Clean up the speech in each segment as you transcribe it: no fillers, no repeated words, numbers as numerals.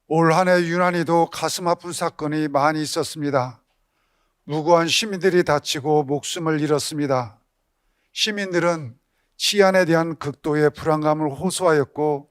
올 한 해 유난히도 가슴 아픈 사건이 많이 있었습니다. 무고한 시민들이 다치고 목숨을 잃었습니다. 시민들은 치안에 대한 극도의 불안감을 호소하였고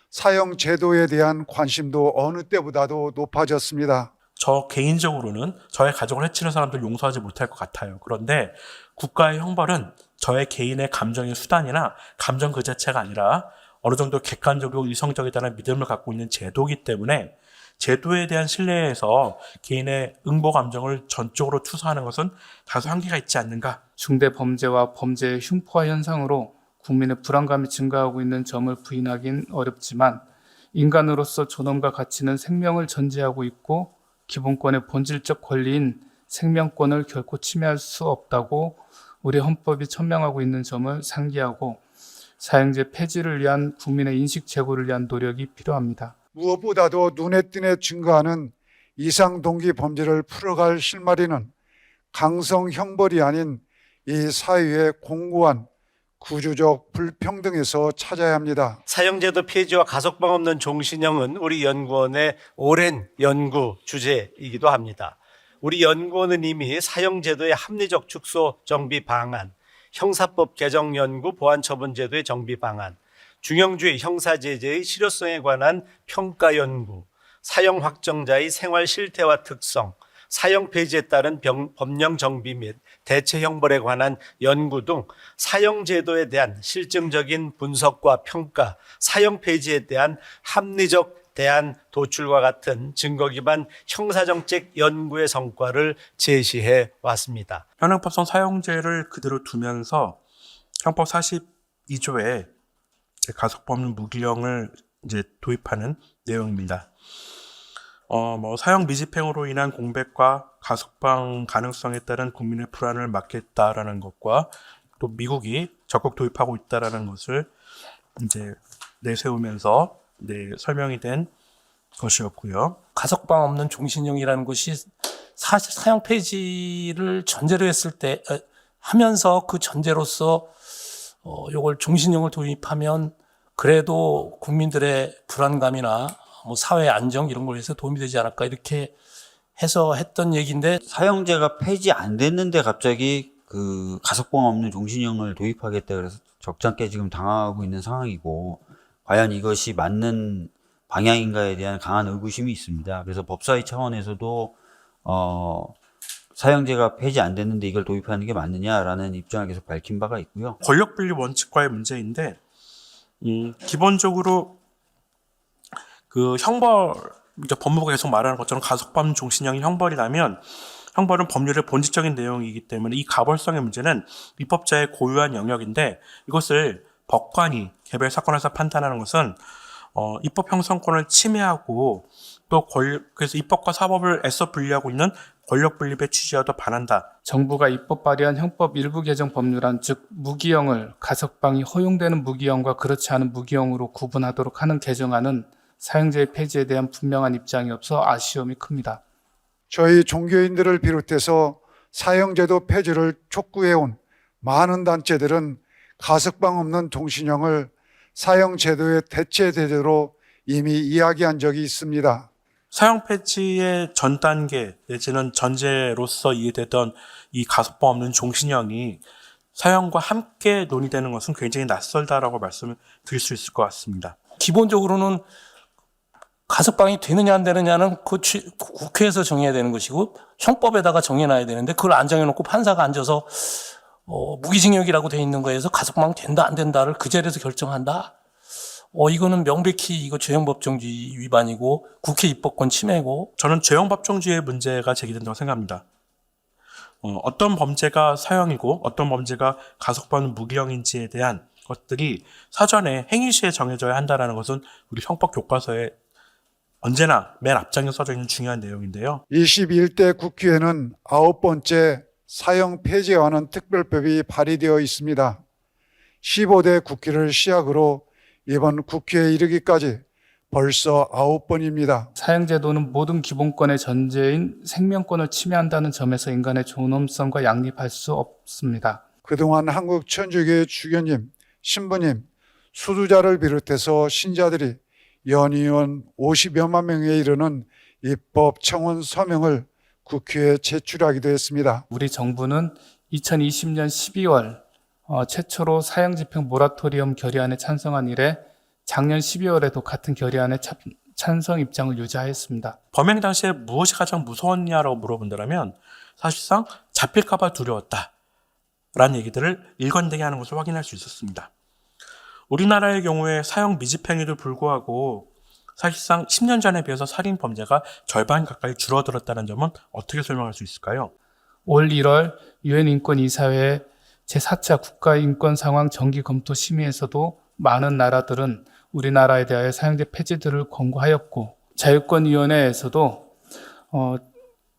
사형 제도에 대한 관심도 어느 때보다도 높아졌습니다. 저 개인적으로는 저의 가족을 해치는 사람들 용서하지 못할 것 같아요. 그런데 국가의 형벌은 저의 개인의 감정의 수단이나 감정 그 자체가 아니라 어느 정도 객관적이고 이성적이다는 믿음을 갖고 있는 제도이기 때문에 제도에 대한 신뢰에서 개인의 응보 감정을 전적으로 투사하는 것은 다소 한계가 있지 않는가. 중대 범죄와 범죄의 흉포화 현상으로 국민의 불안감이 증가하고 있는 점을 부인하긴 어렵지만 인간으로서 존엄과 가치는 생명을 전제하고 있고 기본권의 본질적 권리인 생명권을 결코 침해할 수 없다고 우리 헌법이 천명하고 있는 점을 상기하고 사형제 폐지를 위한 국민의 인식 제고를 위한 노력이 필요합니다. 무엇보다도 눈에 띄게 증가하는 이상 동기 범죄를 풀어갈 실마리는 강성 형벌이 아닌 이 사회의 공고한 구조적 불평등에서 찾아야 합니다. 사형제도 폐지와 가석방 없는 종신형은 우리 연구원의 오랜 연구 주제이기도 합니다. 우리 연구원은 이미 사형제도의 합리적 축소 정비 방안, 형사법 개정 연구 보안처분제도의 정비 방안, 중형주의 형사제재의 실효성에 관한 평가 연구, 사형 확정자의 생활 실태와 특성, 사형 폐지에 따른 법령 정비 및 대체 형벌에 관한 연구 등 사형 제도에 대한 실증적인 분석과 평가, 사형 폐지에 대한 합리적 대안 도출과 같은 증거 기반 형사정책 연구의 성과를 제시해 왔습니다. 현행법상 사형제를 그대로 두면서 형법 42조에 가석방 없는 무기형을 이제 도입하는 내용입니다. 사형 미집행으로 인한 공백과 가석방 가능성에 따른 국민의 불안을 막겠다라는 것과 또 미국이 적극 도입하고 있다라는 것을 이제 내세우면서 설명이 된 것이었고요. 가석방 없는 종신형이라는 것이 사실 사형 폐지를 전제로 했을 때 하면서 그 전제로서 요걸 종신형을 도입하면 그래도 국민들의 불안감이나 사회 안정 이런 걸 위해서 도움이 되지 않을까 이렇게 해서 했던 얘기인데 사형제가 폐지 안 됐는데 갑자기 그 가석방 없는 종신형을 도입하겠다 그래서 적잖게 지금 당하고 있는 상황이고 과연 이것이 맞는 방향인가에 대한 강한 의구심이 있습니다. 그래서 법사위 차원에서도 사형제가 폐지 안 됐는데 이걸 도입하는 게 맞느냐라는 입장을 계속 밝힌 바가 있고요. 권력 분리 원칙과의 문제인데 기본적으로 그 형벌, 이제 법무부가 계속 말하는 것처럼 가석방 종신형이 형벌이라면 형벌은 법률의 본질적인 내용이기 때문에 이 가벌성의 문제는 입법자의 고유한 영역인데 이것을 법관이 개별 사건에서 판단하는 것은 입법 형성권을 침해하고 또 그래서 입법과 사법을 애써 분리하고 있는 권력 분립의 취지와도 반한다. 정부가 입법 발의한 형법 일부 개정 법률안 즉 무기형을 가석방이 허용되는 무기형과 그렇지 않은 무기형으로 구분하도록 하는 개정안은 사형제의 폐지에 대한 분명한 입장이 없어 아쉬움이 큽니다. 저희 종교인들을 비롯해서 사형제도 폐지를 촉구해온 많은 단체들은 가석방 없는 종신형을 사형제도의 대체 제도로 이미 이야기한 적이 있습니다. 사형 폐지의 전 단계 내지는 전제로서 이해되던 이 가석방 없는 종신형이 사형과 함께 논의되는 것은 굉장히 낯설다라고 말씀을 드릴 수 있을 것 같습니다. 기본적으로는 가석방이 되느냐 안 되느냐는 그 국회에서 정해야 되는 것이고 형법에다가 정해놔야 되는데 그걸 안 정해놓고 판사가 앉아서 무기징역이라고 돼 있는 거에서 가석방 된다 안 된다를 그 자리에서 결정한다. 이거는 명백히 이거 죄형법정주의 위반이고 국회 입법권 침해고. 저는 죄형법정주의의 문제가 제기된다고 생각합니다. 어떤 범죄가 사형이고 어떤 범죄가 가석방 무기형인지에 대한 것들이 사전에 행위시에 정해져야 한다는 것은 우리 형법 교과서에 언제나 맨 앞장에 써져 있는 중요한 내용인데요. 21대 국회에는 9번째 사형 폐지에 관한 특별법이 발의되어 있습니다. 15대 국회를 시작으로 이번 국회에 이르기까지 벌써 9번입니다. 사형제도는 모든 기본권의 전제인 생명권을 침해한다는 점에서 인간의 존엄성과 양립할 수 없습니다. 그동안 한국 천주교의 주교님, 신부님, 수두자를 비롯해서 신자들이 연의원 50여만 명에 이르는 입법 청원 서명을 국회에 제출하기도 했습니다. 우리 정부는 2020년 12월 최초로 사형집행 모라토리엄 결의안에 찬성한 이래 작년 12월에도 같은 결의안에 찬성 입장을 유지하였습니다. 범행 당시에 무엇이 가장 무서웠냐라고 물어본다면 사실상 잡힐까봐 두려웠다라는 얘기들을 일관되게 하는 것을 확인할 수 있었습니다. 우리나라의 경우에 사형 미집행에도 불구하고 사실상 10년 전에 비해서 살인 범죄가 절반 가까이 줄어들었다는 점은 어떻게 설명할 수 있을까요? 올 1월 유엔 인권 이사회 제4차 국가인권상황 정기검토 심의에서도 많은 나라들은 우리나라에 대하여 사형제 폐지들을 권고하였고, 자유권위원회에서도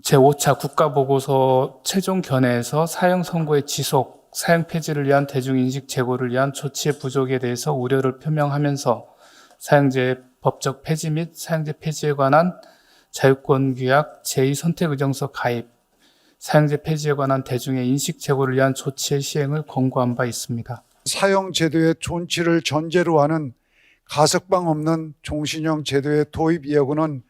제5차 국가보고서 최종 견해에서 사형 선고의 지속, 사형 폐지를 위한 대중인식 제고를 위한 조치의 부족에 대해서 우려를 표명하면서 사형제의 법적 폐지 및 사형제 폐지에 관한 자유권규약 제2선택의정서 가입, 사형제 폐지에 관한 대중의 인식 제고를 위한 조치의 시행을 권고한 바 있습니다. 사형 제도의 존치를 전제로 하는 가석방 없는 종신형 제도의 도입 여부는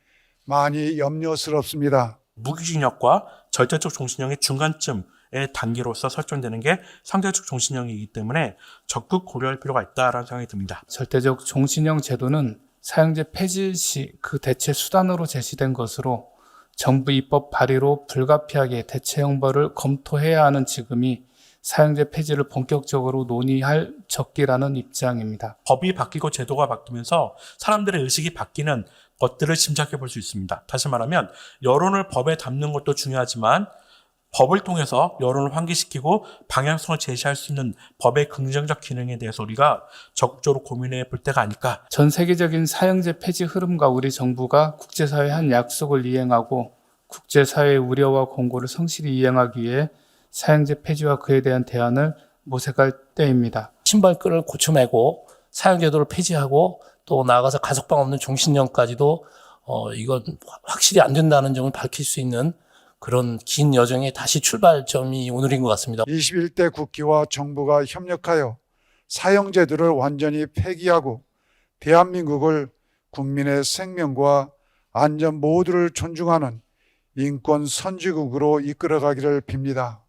많이 염려스럽습니다. 무기징역과 절대적 종신형의 중간쯤의 단계로서 설정되는 게 상대적 종신형이기 때문에 적극 고려할 필요가 있다라는 생각이 듭니다. 절대적 종신형 제도는 사형제 폐지 시 그 대체 수단으로 제시된 것으로 정부 입법 발의로 불가피하게 대체 형벌을 검토해야 하는 지금이 사형제 폐지를 본격적으로 논의할 적기라는 입장입니다. 법이 바뀌고 제도가 바뀌면서 사람들의 의식이 바뀌는 것들을 짐작해 볼 수 있습니다. 다시 말하면 여론을 법에 담는 것도 중요하지만 법을 통해서 여론을 환기시키고 방향성을 제시할 수 있는 법의 긍정적 기능에 대해서 우리가 적극적으로 고민해 볼 때가 아닐까. 전 세계적인 사형제 폐지 흐름과 우리 정부가 국제사회의 한 약속을 이행하고 국제사회의 우려와 공고를 성실히 이행하기 위해 사형제 폐지와 그에 대한 대안을 모색할 때입니다. 신발끈을 고쳐매고 사형제도를 폐지하고 또 나아가서 가석방 없는 종신형까지도 이건 확실히 안 된다는 점을 밝힐 수 있는 그런 긴 여정의 다시 출발점이 오늘인 것 같습니다. 21대 국회와 정부가 협력하여 사형제도를 완전히 폐기하고 대한민국을 국민의 생명과 안전 모두를 존중하는 인권 선진국으로 이끌어가기를 빕니다.